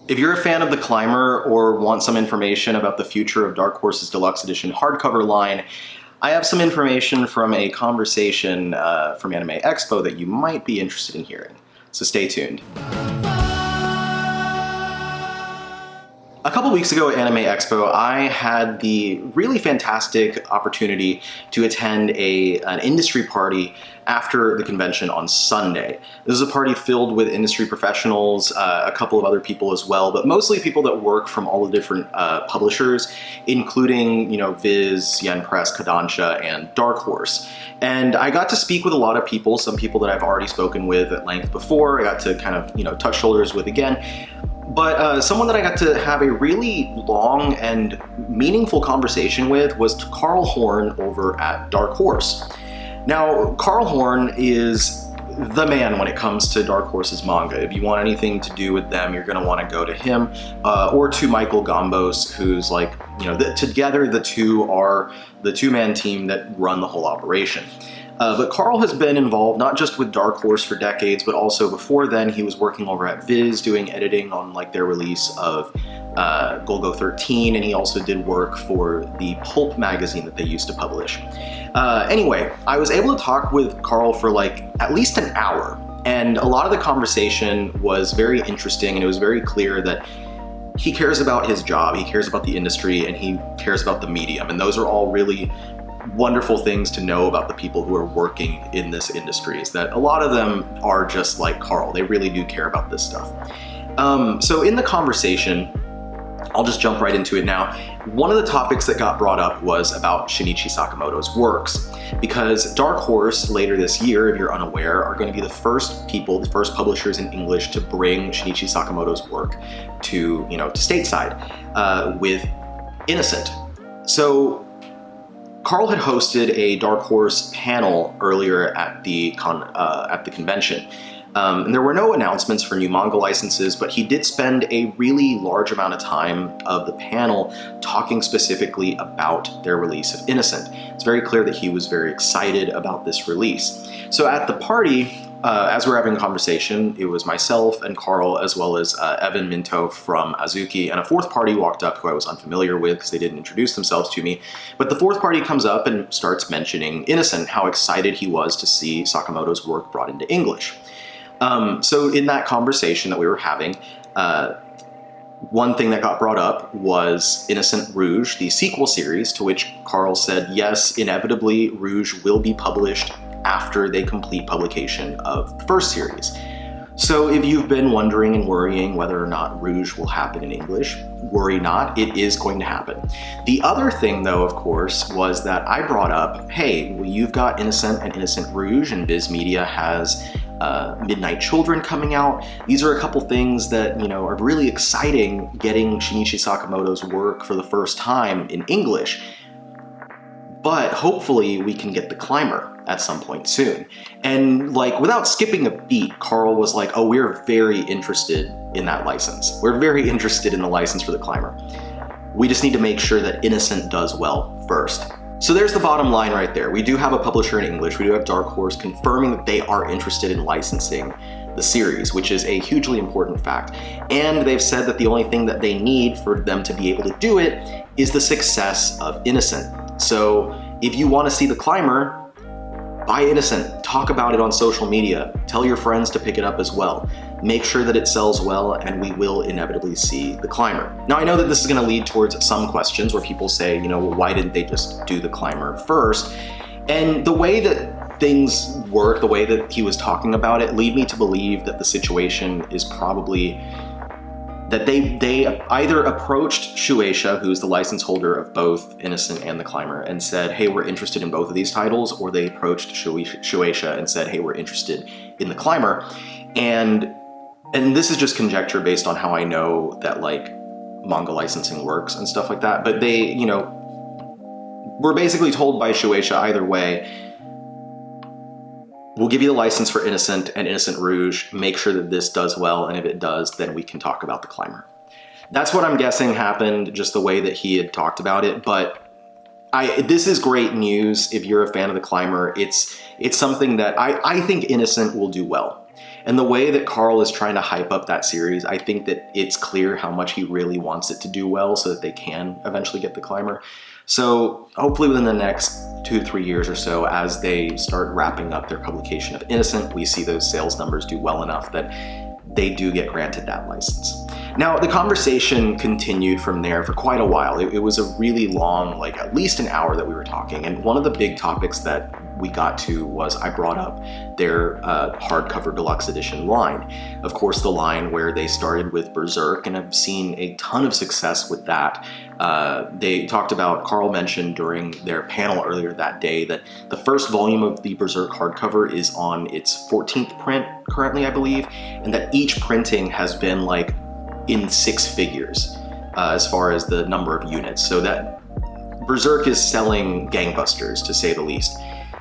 If you're a fan of The Climber or want some information about the future of Dark Horse's Deluxe Edition hardcover line, I have some information from a conversation from Anime Expo that you might be interested in hearing. So stay tuned. A couple weeks ago at Anime Expo, I had the really fantastic opportunity to attend an industry party after the convention on Sunday. This is a party filled with industry professionals, a couple of other people as well, but mostly people that work from all the different publishers, including, Viz, Yen Press, Kodansha, and Dark Horse. And I got to speak with a lot of people, some people that I've already spoken with at length before. I got to kind of, touch shoulders with again. But someone that I got to have a really long and meaningful conversation with was Carl Horn over at Dark Horse. Now, Carl Horn is the man when it comes to Dark Horse's manga. If you want anything to do with them, you're going to want to go to him or to Michael Gambos, who's together the two are the two-man team that run the whole operation. But Carl has been involved not just with Dark Horse for decades, but also before then he was working over at Viz doing editing on their release of Golgo 13, and he also did work for the Pulp magazine that they used to publish. Anyway, I was able to talk with Carl for at least an hour, and a lot of the conversation was very interesting, and it was very clear that he cares about his job, he cares about the industry, and he cares about the medium, and those are all really wonderful things to know about the people who are working in this industry, is that a lot of them are just like Carl. They really do care about this stuff. So in the conversation, I'll just jump right into it now. One of the topics that got brought up was about Shinichi Sakamoto's works, because Dark Horse later this year, if you're unaware, are going to be the first publishers in English to bring Shinichi Sakamoto's work to stateside with Innocent. So Carl had hosted a Dark Horse panel earlier at the convention. And there were no announcements for new manga licenses, but he did spend a really large amount of time of the panel talking specifically about their release of Innocent. It's very clear that he was very excited about this release. So at the party, as we're having a conversation, it was myself and Carl, as well as Evan Minto from Azuki, and a fourth party walked up who I was unfamiliar with because they didn't introduce themselves to me. But the fourth party comes up and starts mentioning Innocent, how excited he was to see Sakamoto's work brought into English. So in that conversation that we were having, one thing that got brought up was Innocent Rouge, the sequel series, to which Carl said, yes, inevitably Rouge will be published after they complete publication of the first series. So if you've been wondering and worrying whether or not Rouge will happen in English, worry not, it is going to happen. The other thing though, of course, was that I brought up, hey, well, you've got Innocent and Innocent Rouge, and Viz Media has Midnight Children coming out. These are a couple things that, are really exciting, getting Shinichi Sakamoto's work for the first time in English. But hopefully we can get The Climber at some point soon. And without skipping a beat, Carl was like, oh, we're very interested in that license. We're very interested in the license for The Climber. We just need to make sure that Innocent does well first. So there's the bottom line right there. We do have a publisher in English. We do have Dark Horse confirming that they are interested in licensing the series, which is a hugely important fact. And they've said that the only thing that they need for them to be able to do it is the success of Innocent. So if you want to see The Climber, buy Innocent, talk about it on social media, tell your friends to pick it up as well. Make sure that it sells well, and we will inevitably see The Climber. Now I know that this is going to lead towards some questions where people say, well, why didn't they just do The Climber first? And the way that things work, the way that he was talking about it, lead me to believe that the situation is probably that they either approached Shueisha, who's the license holder of both Innocent and The Climber, and said, hey, we're interested in both of these titles, or they approached Shueisha and said, hey, we're interested in The Climber. And this is just conjecture based on how I know that manga licensing works and stuff like that, but they, were basically told by Shueisha either way, we'll give you the license for Innocent and Innocent Rouge, make sure that this does well, and if it does, then we can talk about The Climber. That's what I'm guessing happened, just the way that he had talked about it, but this is great news if you're a fan of The Climber. It's something that I think Innocent will do well. And the way that Carl is trying to hype up that series, I think that it's clear how much he really wants it to do well so that they can eventually get the climber. So hopefully within the next 2 to 3 years or so, as they start wrapping up their publication of Innocent, we see those sales numbers do well enough that they do get granted that license. Now, the conversation continued from there for quite a while. It was a really long, like at least an hour that we were talking. And one of the big topics that we got to was I brought up their hardcover deluxe edition line. Of course, the line where they started with Berserk, and I've seen a ton of success with that. They talked about, Carl mentioned during their panel earlier that day, that the first volume of the Berserk hardcover is on its 14th print currently, I believe, and that each printing has been like in 6 figures as far as the number of units. So that Berserk is selling gangbusters, to say the least.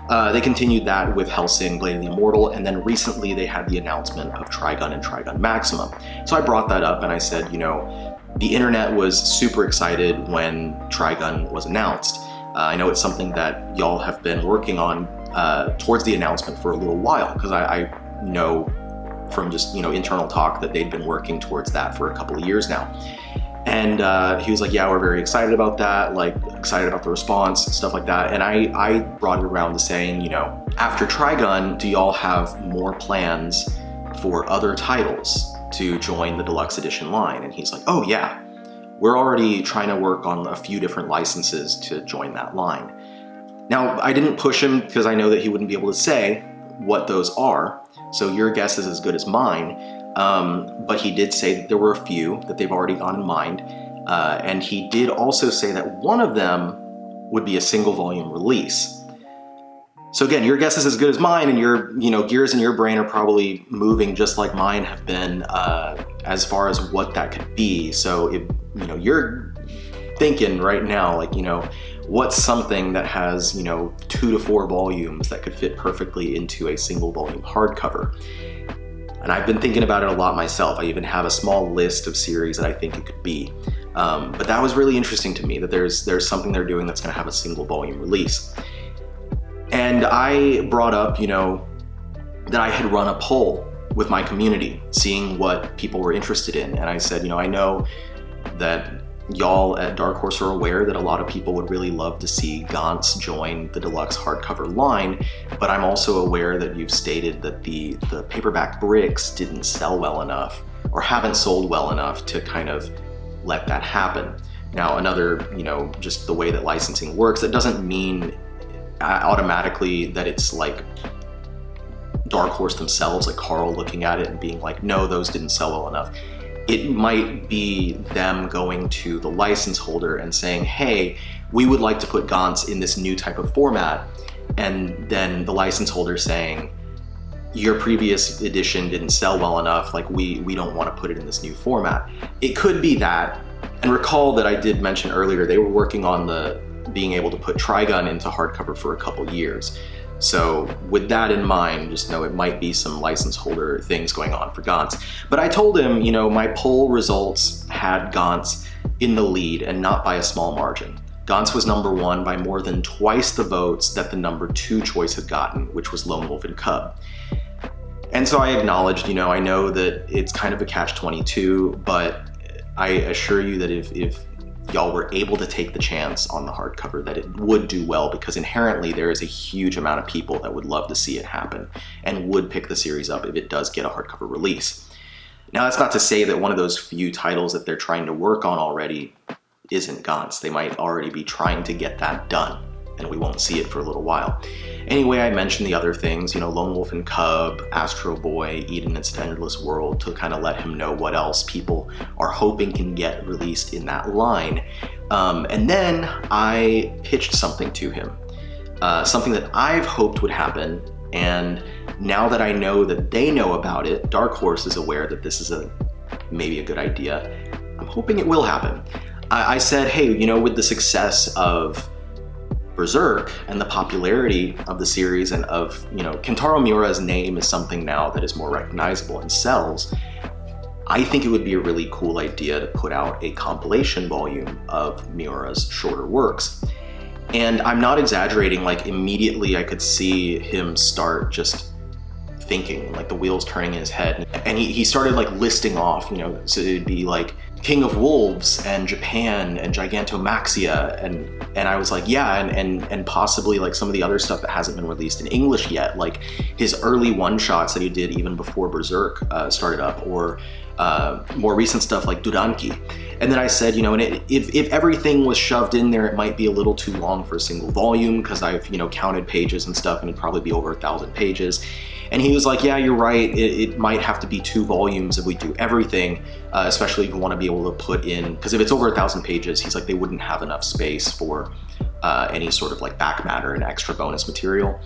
They continued that with Hellsing, Blade of the Immortal, and then recently they had the announcement of Trigun and Trigun Maximum. So I brought that up and I said, you know, the internet was super excited when Trigun was announced. I know it's something that y'all have been working on towards the announcement for a little while, because I know from just, you know, internal talk that they'd been working towards that for a couple of years now. And he was like, yeah, we're very excited about that, like excited about the response, stuff like that. And I brought it around to saying, you know, after Trigun, do y'all have more plans for other titles to join the deluxe edition line? And he's like, oh yeah, we're already trying to work on a few different licenses to join that line. Now, I didn't push him because I know that he wouldn't be able to say what those are. So your guess is as good as mine. But he did say that there were a few that they've already got in mind. And he did also say that one of them would be a single volume release. So again, your guess is as good as mine, and your, you know, gears in your brain are probably moving just like mine have been as far as what that could be. So if, you know, you're thinking right now, like, you know, what's something that has, you know, 2 to 4 volumes that could fit perfectly into a single volume hardcover? And I've been thinking about it a lot myself. I even have a small list of series that I think it could be. But that was really interesting to me, that there's something they're doing that's gonna have a single volume release. And I brought up, you know, that I had run a poll with my community, seeing what people were interested in. And I said, you know, I know that y'all at Dark Horse are aware that a lot of people would really love to see Gantz join the deluxe hardcover line, but I'm also aware that you've stated that the paperback bricks didn't sell well enough, or haven't sold well enough to kind of let that happen. Now, another, you know, just the way that licensing works, it doesn't mean automatically that it's like Dark Horse themselves, like Carl looking at it and being like, no, those didn't sell well enough. It might be them going to the license holder and saying, hey, we would like to put Gantz in this new type of format. And then the license holder saying, your previous edition didn't sell well enough, like we don't want to put it in this new format. It could be that. And recall that I did mention earlier, they were working on being able to put Trigun into hardcover for a couple years. So with that in mind, just know it might be some license holder things going on for Gantz. But I told him, you know, my poll results had Gantz in the lead, and not by a small margin. Gantz was number 1 by more than twice the votes that the number 2 choice had gotten, which was Lone Wolf and Cub. And so I acknowledged, you know, I know that it's kind of a catch-22, but I assure you that if y'all were able to take the chance on the hardcover, that it would do well, because inherently there is a huge amount of people that would love to see it happen and would pick the series up if it does get a hardcover release. Now, that's not to say that one of those few titles that they're trying to work on already isn't Gantz. They might already be trying to get that done, and we won't see it for a little while. Anyway, I mentioned the other things, you know, Lone Wolf and Cub, Astro Boy, Eden Its Endless World, to kind of let him know what else people are hoping can get released in that line. And then I pitched something to him, something that I've hoped would happen. And now that I know that they know about it, Dark Horse is aware that this is maybe a good idea. I'm hoping it will happen. I said, hey, you know, with the success of Berserk and the popularity of the series, and of, you know, Kentaro Miura's name is something now that is more recognizable and sells, I think it would be a really cool idea to put out a compilation volume of Miura's shorter works. And I'm not exaggerating, like immediately I could see him start just thinking, like the wheels turning in his head. And he started like listing off, you know, so it'd be like King of Wolves and Japan and Gigantomaxia, and I was like, yeah, and possibly like some of the other stuff that hasn't been released in English yet, like his early one-shots that he did even before Berserk started up, or more recent stuff like Duranki. And then I said, you know, and if everything was shoved in there, it might be a little too long for a single volume, because I've, you know, counted pages and stuff, and it'd probably be over 1,000 pages. And he was like, yeah, you're right, it might have to be 2 volumes if we do everything, especially if you want to be able to put in, because if it's over 1,000 pages, he's like, they wouldn't have enough space for any sort of like back matter and extra bonus material.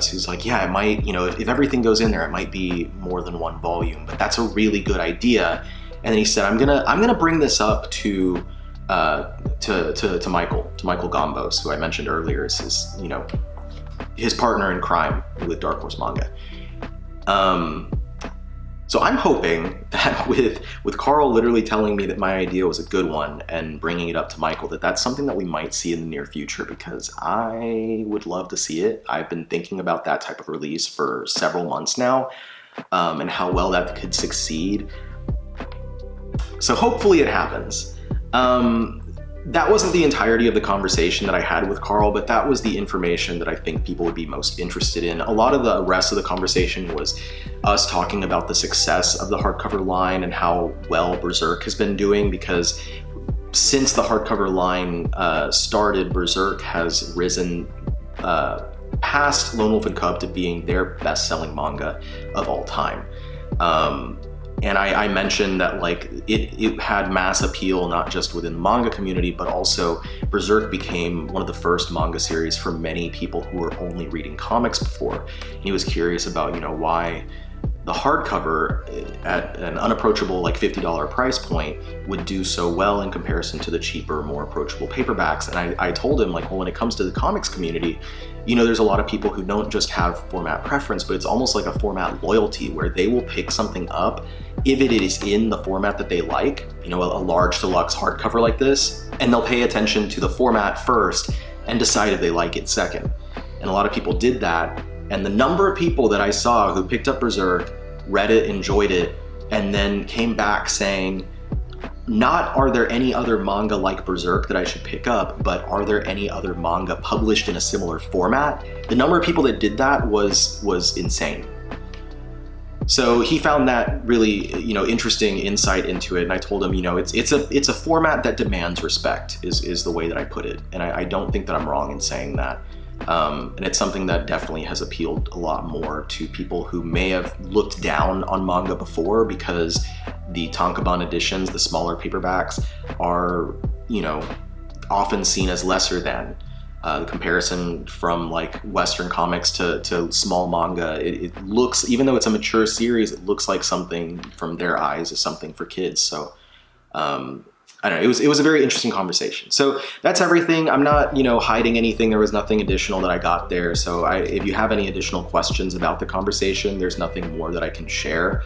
So he's like, yeah, it might, you know, if everything goes in there, it might be more than 1 volume, but that's a really good idea. And then he said, I'm gonna bring this up to Michael Gambos, who I mentioned earlier, is his, you know, his partner in crime with Dark Horse Manga. So I'm hoping that with Carl literally telling me that my idea was a good one and bringing it up to Michael, that's something that we might see in the near future, because I would love to see it. I've been thinking about that type of release for several months now, and how well that could succeed. So hopefully it happens. That wasn't the entirety of the conversation that I had with Carl, but that was the information that I think people would be most interested in. A lot of the rest of the conversation was us talking about the success of the hardcover line and how well Berserk has been doing, because since the hardcover line started, Berserk has risen past Lone Wolf and Cub to being their best-selling manga of all time. And I mentioned that like it had mass appeal, not just within the manga community, but also Berserk became one of the first manga series for many people who were only reading comics before. And he was curious about, you know, why the hardcover at an unapproachable like $50 price point would do so well in comparison to the cheaper, more approachable paperbacks. And I told him, like, well, when it comes to the comics community, you know, there's a lot of people who don't just have format preference, but it's almost like a format loyalty, where they will pick something up if it is in the format that they like, you know, a large deluxe hardcover like this, and they'll pay attention to the format first and decide if they like it second. And a lot of people did that. And the number of people that I saw who picked up Berserk, read it, enjoyed it, and then came back saying, not are there any other manga like Berserk that I should pick up, but are there any other manga published in a similar format? The number of people that did that was insane. So he found that really, you know, interesting insight into it, and I told him, you know, it's a format that demands respect, is the way that I put it, and I don't think that I'm wrong in saying that. And it's something that definitely has appealed a lot more to people who may have looked down on manga before, because the Tankaban editions, the smaller paperbacks, are, you know, often seen as lesser than. The comparison from like Western comics to small manga, it looks, even though it's a mature series, it looks like something from their eyes is something for kids. So I don't know, it was a very interesting conversation. So that's everything. I'm not, you know, hiding anything. There was nothing additional that I got there. So if you have any additional questions about the conversation, there's nothing more that I can share.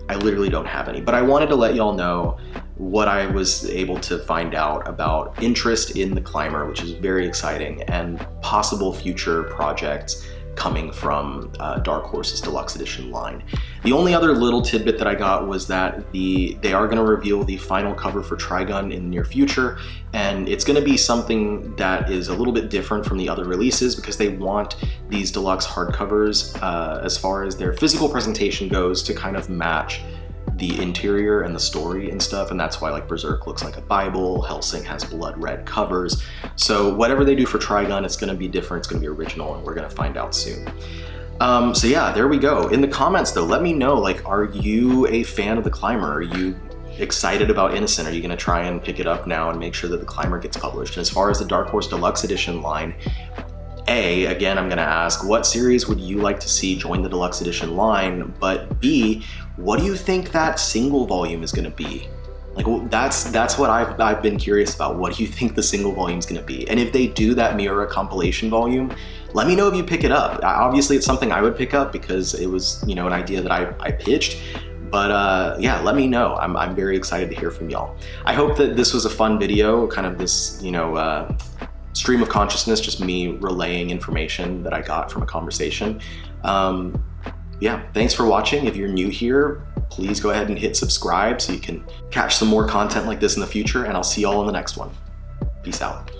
I literally don't have any, but I wanted to let y'all know what I was able to find out about interest in the Climber, which is very exciting, and possible future projects coming from Dark Horse's Deluxe Edition line. The only other little tidbit that I got was that they are going to reveal the final cover for Trigun in the near future, and it's going to be something that is a little bit different from the other releases, because they want these deluxe hardcovers, as far as their physical presentation goes, to kind of match the interior and the story and stuff, and that's why like Berserk looks like a Bible, Hellsing has blood red covers. So whatever they do for Trigun, it's going to be different, it's going to be original, and we're going to find out soon. So yeah, there we go. In the comments though, let me know, like, are you a fan of the Climber? Are you excited about Innocent? Are you going to try and pick it up now and make sure that the Climber gets published? And as far as the Dark Horse Deluxe Edition line, again, I'm going to ask, what series would you like to see join the Deluxe Edition line? But B, what do you think that single volume is going to be? Like, well, that's what I've been curious about. What do you think the single volume is going to be? And if they do that Miura compilation volume, let me know if you pick it up. Obviously, it's something I would pick up because it was, you know, an idea that I pitched. But yeah, let me know. I'm very excited to hear from y'all. I hope that this was a fun video, kind of this, you know, stream of consciousness, just me relaying information that I got from a conversation. Yeah, thanks for watching. If you're new here, please go ahead and hit subscribe so you can catch some more content like this in the future, and I'll see you all in the next one. Peace out.